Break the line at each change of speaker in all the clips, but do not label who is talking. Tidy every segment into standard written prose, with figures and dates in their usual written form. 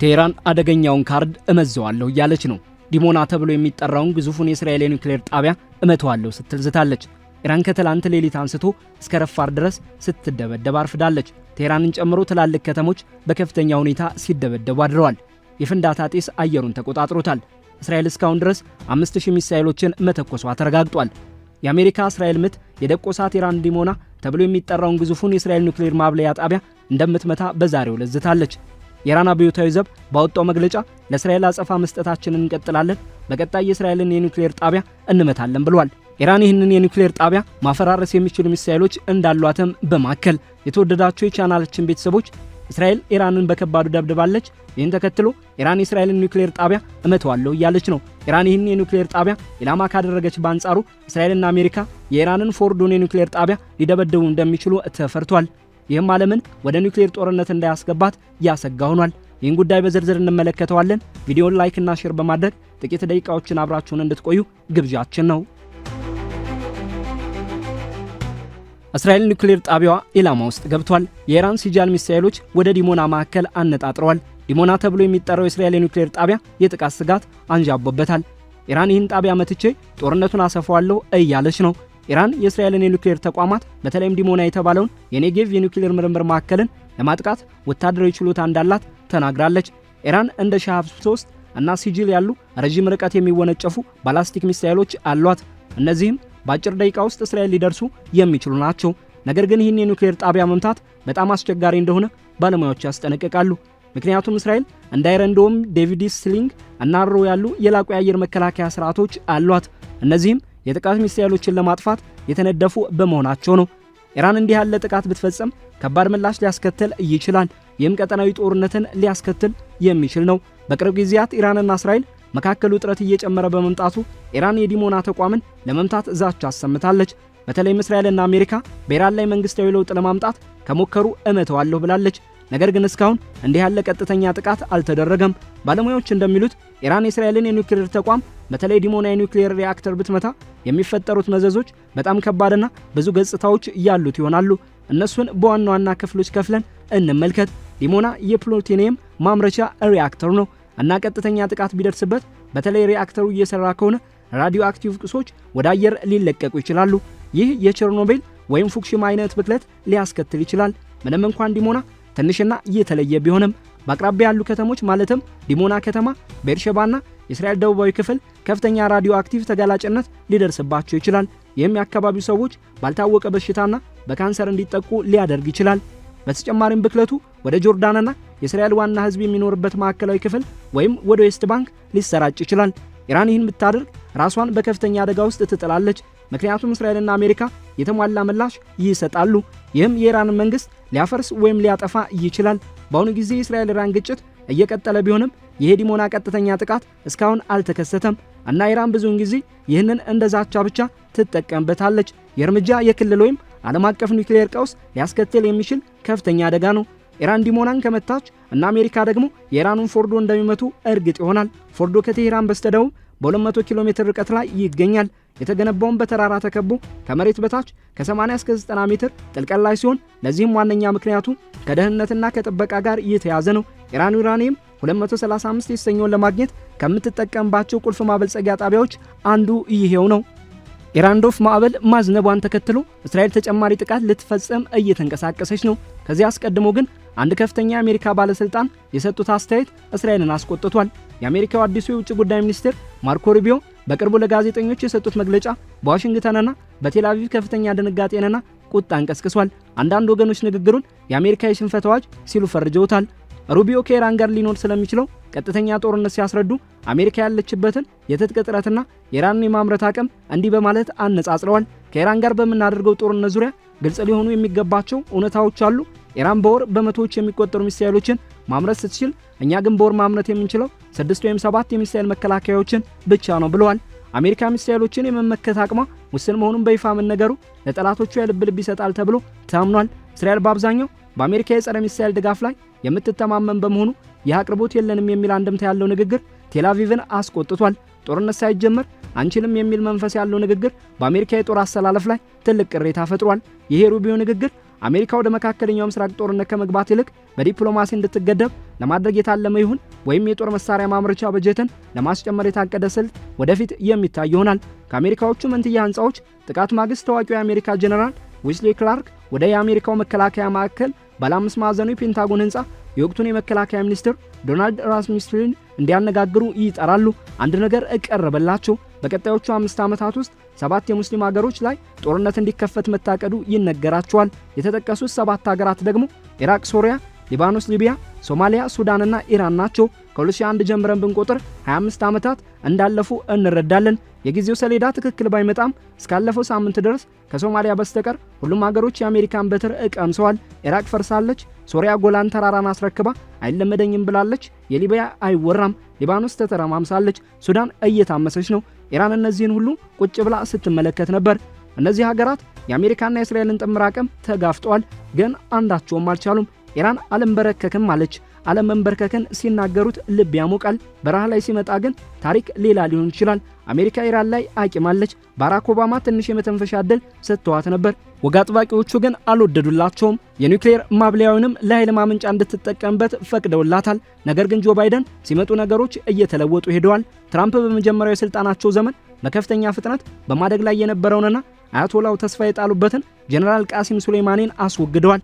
ቴህራን አደገኛውን ካርድ እመዘዋለሁ እያለች ነው። ዲሞና ተብሎ የሚጠራውን ግዙፉን የእስራኤል ኒውክሌር ጣቢያ እመተዋለሁ ስትል ዝታለች። ኢራን ከትላንት ሌሊት አንስቶ እስከ ረፋር ድረስ ስትደበደብ አርፍዳለች። ቴህራንን ጨምሮ ትላልቅ ከተሞች በከፍተኛ ሁኔታ ሲደበደቡ አድረዋል። የፍንዳታ ጢስ አየሩን ተቆጣጥሮታል። እስራኤል እስካሁን ድረስ 5000 ሚሳኤሎችን መተኮሷ ተረጋግጧል። የአሜሪካ እስራኤል ምት የደቆሳት ኢራን ዲሞና ተብሎ የሚጠራውን ግዙፉን የእስራኤል ኒውክሌር ማብለያ ጣቢያ እንደምትመታ በዛሬው ዕለት ዝታለች። የኢራን አብዮታዊ ዘብ ባወጣው መግለጫ ለእስራኤል አጸፋ መስጠታችንን እንቀጥላለን፣ በቀጣይ የእስራኤልን የኒውክሌር ጣቢያ እንመታለን ብሏል። ኢራን ይህንን የኒውክሌር ጣቢያ ማፈራረስ የሚችሉ ሚሳኤሎች እንዳሏትም በማከል የተወደዳቸው የቻናላችን ቤተሰቦች እስራኤል ኢራንን በከባዱ ደብድባለች። ይህን ተከትሎ ኢራን የእስራኤልን ኒውክሌር ጣቢያ እመተዋለሁ እያለች ነው። ኢራን ይህን የኒውክሌር ጣቢያ ኢላማ ካደረገች በአንጻሩ እስራኤልና አሜሪካ የኢራንን ፎርዶን የኒውክሌር ጣቢያ ሊደበድቡ እንደሚችሉ ተፈርቷል። ይህም ዓለምን ወደ ኒውክሌር ጦርነት እንዳያስገባት ያሰጋ ሆኗል። ይህን ጉዳይ በዝርዝር እንመለከተዋለን። ቪዲዮን ላይክ እና ሼር በማድረግ ጥቂት ደቂቃዎችን አብራችሁን እንድትቆዩ ግብዣችን ነው። እስራኤል ኒውክሌር ጣቢያዋ ኢላማ ውስጥ ገብቷል። የኢራን ሲጃል ሚሳኤሎች ወደ ዲሞና ማዕከል አነጣጥረዋል። ዲሞና ተብሎ የሚጠራው የእስራኤል ኒውክሌር ጣቢያ የጥቃት ስጋት አንዣቦበታል። ኢራን ይህን ጣቢያ መትቼ ጦርነቱን አሰፋዋለሁ እያለች ነው። ኢራን የእስራኤልን የኒውክሌር ተቋማት በተለይም ዲሞና የተባለውን የኔጌቭ የኒውክሌር ምርምር ማዕከልን ለማጥቃት ወታደራዊ ችሎታ እንዳላት ተናግራለች። ኢራን እንደ ሻሃብ 3 እና ሲጂል ያሉ ረጅም ርቀት የሚወነጨፉ ባላስቲክ ሚሳኤሎች አሏት። እነዚህም በአጭር ደቂቃ ውስጥ እስራኤል ሊደርሱ የሚችሉ ናቸው። ነገር ግን ይህን የኒውክሌር ጣቢያ መምታት በጣም አስቸጋሪ እንደሆነ ባለሙያዎች ያስጠነቅቃሉ። ምክንያቱም እስራኤል እንደ አይረን ዶም፣ ዴቪድስ ስሊንግ እና ሮ ያሉ የላቁ የአየር መከላከያ ስርዓቶች አሏት። እነዚህም የጥቃት ሚሳኤሎችን ለማጥፋት የተነደፉ በመሆናቸው ነው። ኢራን እንዲህ ያለ ጥቃት ብትፈጽም ከባድ ምላሽ ሊያስከትል ይችላል። ይህም ቀጠናዊ ጦርነትን ሊያስከትል የሚችል ነው። በቅርብ ጊዜያት ኢራንና እስራኤል መካከል ውጥረት እየጨመረ በመምጣቱ ኢራን የዲሞና ተቋምን ለመምታት ዛቻ አሰምታለች። በተለይም እስራኤልና አሜሪካ በኢራን ላይ መንግስታዊ ለውጥ ለማምጣት ከሞከሩ እመተዋለሁ ብላለች። ነገር ግን እስካሁን እንዲህ ያለ ቀጥተኛ ጥቃት አልተደረገም። ባለሙያዎች እንደሚሉት ኢራን የእስራኤልን የኒውክሌር ተቋም በተለይ ዲሞና የኒውክሌር ሪአክተር ብትመታ የሚፈጠሩት መዘዞች በጣም ከባድና ብዙ ገጽታዎች ያሉት ይሆናሉ። እነሱን በዋና ዋና ክፍሎች ከፍለን እንመልከት። ዲሞና የፕሉቶኒየም ማምረቻ ሪአክተር ነው እና ቀጥተኛ ጥቃት ቢደርስበት በተለይ ሪአክተሩ እየሰራ ከሆነ ራዲዮ አክቲቭ ቁሶች ወደ አየር ሊለቀቁ ይችላሉ። ይህ የቸርኖቤል ወይም ፉኩሺማ አይነት ብክለት ሊያስከትል ይችላል። ምንም እንኳን ዲሞና ትንሽና የተለየ ቢሆንም በአቅራቢያ ያሉ ከተሞች ማለትም ዲሞና ከተማ፣ ቤርሸባና የእስራኤል ደቡባዊ ክፍል ከፍተኛ ራዲዮ አክቲቭ ተጋላጭነት ሊደርስባቸው ይችላል። ይህም የአካባቢው ሰዎች ባልታወቀ በሽታና በካንሰር እንዲጠቁ ሊያደርግ ይችላል። በተጨማሪም ብክለቱ ወደ ጆርዳንና የእስራኤል ዋና ህዝብ የሚኖርበት ማዕከላዊ ክፍል ወይም ወደ ዌስት ባንክ ሊሰራጭ ይችላል። ኢራን ይህን ብታደርግ ራሷን በከፍተኛ አደጋ ውስጥ ትጥላለች። ምክንያቱም እስራኤልና አሜሪካ የተሟላ ምላሽ ይሰጣሉ። ይህም የኢራንን መንግስት ሊያፈርስ ወይም ሊያጠፋ ይችላል። በአሁኑ ጊዜ የእስራኤል ኢራን ግጭት እየቀጠለ ቢሆንም ይሄ ዲሞና ቀጥተኛ ጥቃት እስካሁን አልተከሰተም እና ኢራን ብዙውን ጊዜ ይህንን እንደ ዛቻ ብቻ ትጠቀምበታለች። የእርምጃ የክልል ወይም ዓለም አቀፍ ኒውክሌር ቀውስ ሊያስከትል የሚችል ከፍተኛ አደጋ ነው። ኢራን ዲሞናን ከመታች እና አሜሪካ ደግሞ የኢራኑን ፎርዶ እንደሚመቱ እርግጥ ይሆናል። ፎርዶ ከቴህራን በስተደቡብ በ200 ኪሎ ሜትር ርቀት ላይ ይገኛል። የተገነባውን በተራራ ተከቦ ከመሬት በታች ከ80 እስከ 90 ሜትር ጥልቀት ላይ ሲሆን ለዚህም ዋነኛ ምክንያቱ ከደህንነትና ከጥበቃ ጋር የተያዘ ነው። ኢራን ዩራኒየም 235 የተሰኘውን ለማግኘት ከምትጠቀምባቸው ቁልፍ ማበልጸጊያ ጣቢያዎች አንዱ ይሄው ነው። ኢራን ዶፍ ማዕበል ማዝነቧን ተከትሎ እስራኤል ተጨማሪ ጥቃት ልትፈጽም እየተንቀሳቀሰች ነው። ከዚህ አስቀድሞ ግን አንድ ከፍተኛ የአሜሪካ ባለስልጣን የሰጡት አስተያየት እስራኤልን አስቆጥቷል። የአሜሪካው አዲሱ የውጭ ጉዳይ ሚኒስትር ማርኮ ሩቢዮ በቅርቡ ለጋዜጠኞች የሰጡት መግለጫ በዋሽንግተንና በቴል አቪቭ ከፍተኛ ድንጋጤንና ቁጣን ቀስቅሷል። አንዳንድ ወገኖች ንግግሩን የአሜሪካ የሽንፈት አዋጅ ሲሉ ፈርጀውታል። ሩቢዮ ከኢራን ጋር ሊኖር ስለሚችለው ቀጥተኛ ጦርነት ሲያስረዱ አሜሪካ ያለችበትን የትጥቅ እጥረትና የኢራንን የማምረት አቅም እንዲህ በማለት አነጻጽረዋል። ከኢራን ጋር በምናደርገው ጦርነት ዙሪያ ግልጽ ሊሆኑ የሚገባቸው እውነታዎች አሉ። ኢራን በወር በመቶዎች የሚቆጠሩ ሚሳኤሎችን ማምረት ስትችል፣ እኛ ግን በወር ማምረት የምንችለው 6 ወይም 7 የሚሳኤል መከላከያዎችን ብቻ ነው ብለዋል። አሜሪካ ሚሳኤሎችን የመመከት አቅሟ ውስን መሆኑን በይፋ መነገሩ ለጠላቶቹ የልብ ልብ ይሰጣል ተብሎ ታምኗል። እስራኤል በአብዛኛው በአሜሪካ የጸረ ሚሳኤል ድጋፍ ላይ የምትተማመን በመሆኑ ይህ አቅርቦት የለንም የሚል አንድምታ ያለው ንግግር ቴል አቪቭን አስቆጥቷል። ጦርነት ሳይጀመር አንችልም የሚል መንፈስ ያለው ንግግር በአሜሪካ የጦር አሰላለፍ ላይ ትልቅ ቅሬታ ፈጥሯል። ይሄ ሩቢዮ ንግግር አሜሪካ ወደ መካከለኛው ምስራቅ ጦርነት ከመግባት ይልቅ በዲፕሎማሲ እንድትገደብ ለማድረግ የታለመ ይሁን ወይም የጦር መሳሪያ ማምረቻ በጀትን ለማስጨመር የታቀደ ስልት ወደፊት የሚታይ ይሆናል። ከአሜሪካዎቹ መንትያ ህንጻዎች ጥቃት ማግስት ታዋቂው የአሜሪካ ጀነራል ዌስሊ ክላርክ ወደ የአሜሪካው መከላከያ ማዕከል ባለ 5 ማዕዘኑ የፔንታጎን ህንጻ የወቅቱን የመከላከያ ሚኒስትር ዶናልድ ራስሙሰንን እንዲያነጋግሩ ይጠራሉ። አንድ ነገር ቀረበላቸው። በቀጣዮቹ 5 ዓመታት ውስጥ 7 የሙስሊም ሀገሮች ላይ ጦርነት እንዲከፈት መታቀዱ ይነገራቸዋል። የተጠቀሱት 7 ሀገራት ደግሞ ኢራቅ፣ ሶሪያ፣ ሊባኖስ፣ ሊቢያ፣ ሶማሊያ፣ ሱዳንና ኢራን ናቸው። ከ2001 ጀምረን ብንቆጥር 25 ዓመታት እንዳለፉ እንረዳለን። የጊዜው ሰሌዳ ትክክል ባይመጣም እስካለፈው ሳምንት ድረስ ከሶማሊያ በስተቀር ሁሉም ሀገሮች የአሜሪካን በትር ቀምሰዋል። ኢራቅ ፈርሳለች። ሶሪያ ጎላን ተራራን አስረክባ አይለመደኝም ብላለች። የሊቢያ አይወራም። ሊባኖስ ተተረማምሳለች። ሱዳን እየታመሰች ነው። ኢራን እነዚህን ሁሉ ቁጭ ብላ ስትመለከት ነበር። እነዚህ ሀገራት የአሜሪካና የእስራኤልን ጥምር አቅም ተጋፍጠዋል፣ ግን አንዳቸውም አልቻሉም። ኢራን አልንበረከክም አለች። አለመንበርከክን ሲናገሩት ልብ ያሞቃል። በረሃ ላይ ሲመጣ ግን ታሪክ ሌላ ሊሆን ይችላል። አሜሪካ ኢራን ላይ አቂማለች። ባራክ ኦባማ ትንሽ የመተንፈሻ ዕድል ሰጥተዋት ነበር። ወግ አጥባቂዎቹ ግን አልወደዱላቸውም። የኒውክሌር ማብለያውንም ለኃይል ማመንጫ እንድትጠቀምበት ፈቅደውላታል። ነገር ግን ጆ ባይደን ሲመጡ ነገሮች እየተለወጡ ሄደዋል። ትራምፕ በመጀመሪያው የስልጣናቸው ዘመን በከፍተኛ ፍጥነት በማደግ ላይ የነበረውንና አያቶላው ተስፋ የጣሉበትን ጀነራል ቃሲም ሱሌይማኒን አስወግደዋል።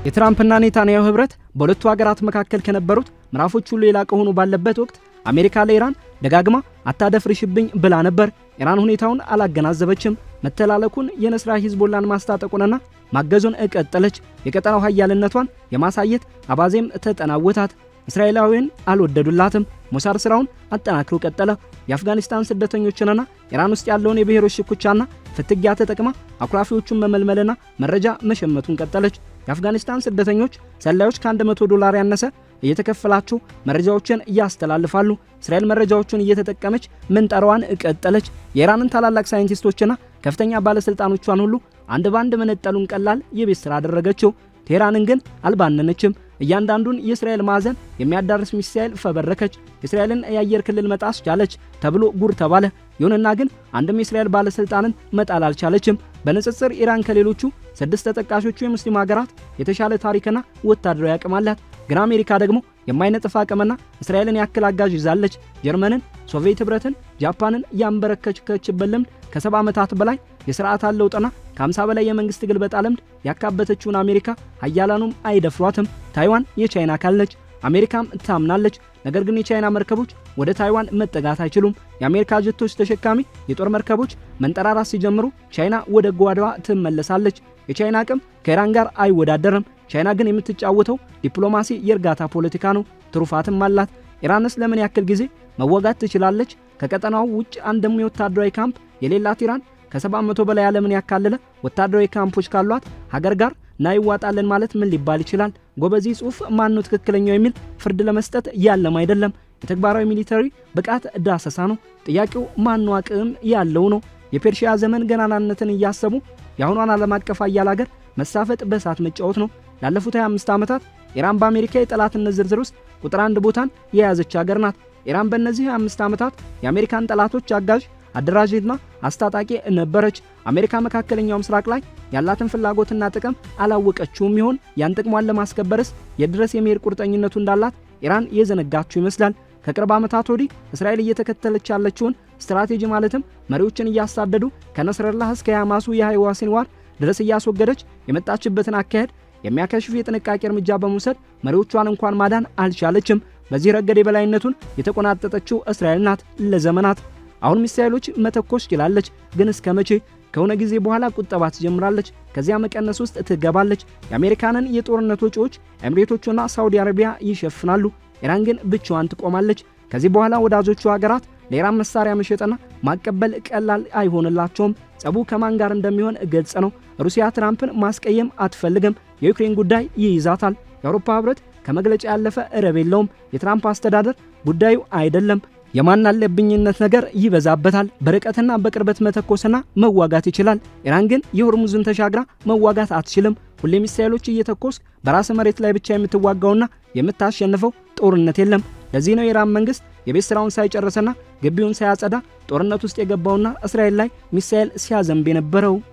የትራምፕና ኔታንያሁ ህብረት በሁለቱ ሀገራት መካከል ከነበሩት ምዕራፎች ሁሉ የላቀ ሆኖ ባለበት ወቅት አሜሪካ ለኢራን ደጋግማ አታደፍርሽብኝ ብላ ነበር። ኢራን ሁኔታውን አላገናዘበችም። መተላለኩን የነስራ ሂዝቦላን ማስታጠቁንና ማገዙን ቀጠለች። የቀጠናው ኃያልነቷን የማሳየት አባዜም ተጠናወታት። እስራኤላውያን አልወደዱላትም። ሞሳድ ስራውን አጠናክሮ ቀጠለ። የአፍጋኒስታን ስደተኞችንና ኢራን ውስጥ ያለውን የብሔሮች ሽኩቻና ፍትጊያ ተጠቅማ አኩራፊዎቹን መመልመልና መረጃ መሸመቱን ቀጠለች። የአፍጋኒስታን ስደተኞች ሰላዮች $100 ያነሰ እየተከፈላቸው መረጃዎችን ያስተላልፋሉ። እስራኤል መረጃዎቹን እየተጠቀመች ምንጠራዋን ቀጠለች። የኢራንን ታላላቅ ሳይንቲስቶችና ከፍተኛ ባለስልጣኖቿን ሁሉ አንድ ባንድ መነጠሉን ቀላል የቤት ስራ አደረገችው። ቴህራንን ግን አልባነነችም። እያንዳንዱን የእስራኤል ማዕዘን የሚያዳርስ ሚሳኤል ፈበረከች። የእስራኤልን የአየር ክልል መጣስ ቻለች ተብሎ ጉር ተባለ። ይሁንና ግን አንድም የእስራኤል ባለስልጣንን መጣል አልቻለችም። በንጽጽር ኢራን ከሌሎቹ 6 ተጠቃሾቹ የሙስሊም ሀገራት የተሻለ ታሪክና ወታደራዊ አቅም አላት። ግን አሜሪካ ደግሞ የማይነጥፍ አቅምና እስራኤልን ያክል አጋዥ ይዛለች። ጀርመንን፣ ሶቪየት ህብረትን፣ ጃፓንን ያንበረከከችበት ልምድ ከ70 ዓመታት በላይ የሥርዓት ለውጥና ከ50 በላይ የመንግስት ግልበጣ ልምድ ያካበተችውን አሜሪካ ሀያላኑም አይደፍሯትም። ታይዋን የቻይና አካል ነች። አሜሪካም ታምናለች። ነገር ግን የቻይና መርከቦች ወደ ታይዋን መጠጋት አይችሉም። የአሜሪካ ጀቶች ተሸካሚ የጦር መርከቦች መንጠራራት ሲጀምሩ ቻይና ወደ ጓዳዋ ትመለሳለች። የቻይና አቅም ከኢራን ጋር አይወዳደርም። ቻይና ግን የምትጫወተው ዲፕሎማሲ የእርጋታ ፖለቲካ ነው። ትሩፋትም አላት። ኢራንስ ለምን ያክል ጊዜ መወጋት ትችላለች? ከቀጠናው ውጭ አንድም የወታደራዊ ካምፕ የሌላት ኢራን ከ700 በላይ ዓለምን ያካለለ ወታደራዊ ካምፖች ካሏት ሀገር ጋር ናይዋጣለን ማለት ምን ሊባል ይችላል? ጎበዚ ጽሑፍ ማን ነው ትክክለኛው የሚል ፍርድ ለመስጠት ያለም አይደለም። የተግባራዊ ሚሊተሪ ብቃት ዳሰሳ ነው። ጥያቄው ማን ነው አቅም ያለው ነው። የፔርሺያ ዘመን ገናናነትን እያሰቡ የአሁኗን ዓለም አቀፍ ኃያል ሀገር መሳፈጥ በእሳት መጫወት ነው። ላለፉት 25 ዓመታት ኢራን በአሜሪካ የጠላትነት ዝርዝር ውስጥ ቁጥር 1 ቦታን የያዘች ሀገር ናት። ኢራን በእነዚህ 25 ዓመታት የአሜሪካን ጠላቶች አጋዥ፣ አደራጅና አስታጣቂ ነበረች። አሜሪካ መካከለኛው ምስራቅ ላይ ያላትን ፍላጎትና ጥቅም አላወቀችውም ይሆን? ያን ጥቅሟን ለማስከበርስ የድረስ የመሄድ ቁርጠኝነቱ እንዳላት ኢራን የዘነጋችው ይመስላል። ከቅርብ ዓመታት ወዲህ እስራኤል እየተከተለች ያለችውን ስትራቴጂ ማለትም መሪዎችን እያሳደዱ ከነስረላህ እስከ ያማሱ የሃይዋ ሲንዋር ድረስ እያስወገደች የመጣችበትን አካሄድ የሚያከሽፍ የጥንቃቄ እርምጃ በመውሰድ መሪዎቿን እንኳን ማዳን አልቻለችም። በዚህ ረገድ የበላይነቱን የተቆናጠጠችው እስራኤል ናት ለዘመናት። አሁን ሚሳኤሎች መተኮስ ችላለች፣ ግን እስከ መቼ? ከሆነ ጊዜ በኋላ ቁጠባ ትጀምራለች። ከዚያ መቀነስ ውስጥ ትገባለች። የአሜሪካንን የጦርነት ወጪዎች ኤምሬቶቹና ሳውዲ አረቢያ ይሸፍናሉ። ኢራን ግን ብቻዋን ትቆማለች። ከዚህ በኋላ ወዳጆቹ ሀገራት ለኢራን መሳሪያ መሸጥና ማቀበል ቀላል አይሆንላቸውም። ጸቡ ከማን ጋር እንደሚሆን ግልጽ ነው። ሩሲያ ትራምፕን ማስቀየም አትፈልግም። የዩክሬን ጉዳይ ይይዛታል። የአውሮፓ ህብረት ከመግለጫ ያለፈ ረብ የለውም። የትራምፕ አስተዳደር ጉዳዩ አይደለም። የማን አለብኝነት ነገር ይበዛበታል። በርቀትና በቅርበት መተኮስና መዋጋት ይችላል። ኢራን ግን የሆርሙዝን ተሻግራ መዋጋት አትችልም። ሁሌ ሚሳኤሎች እየተኮስ በራስ መሬት ላይ ብቻ የምትዋጋውና የምታሸንፈው ጦርነት የለም። ለዚህ ነው የኢራን መንግስት የቤት ስራውን ሳይጨርስና ግቢውን ሳያጸዳ ጦርነት ውስጥ የገባውና እስራኤል ላይ ሚሳኤል ሲያዘንብ የነበረው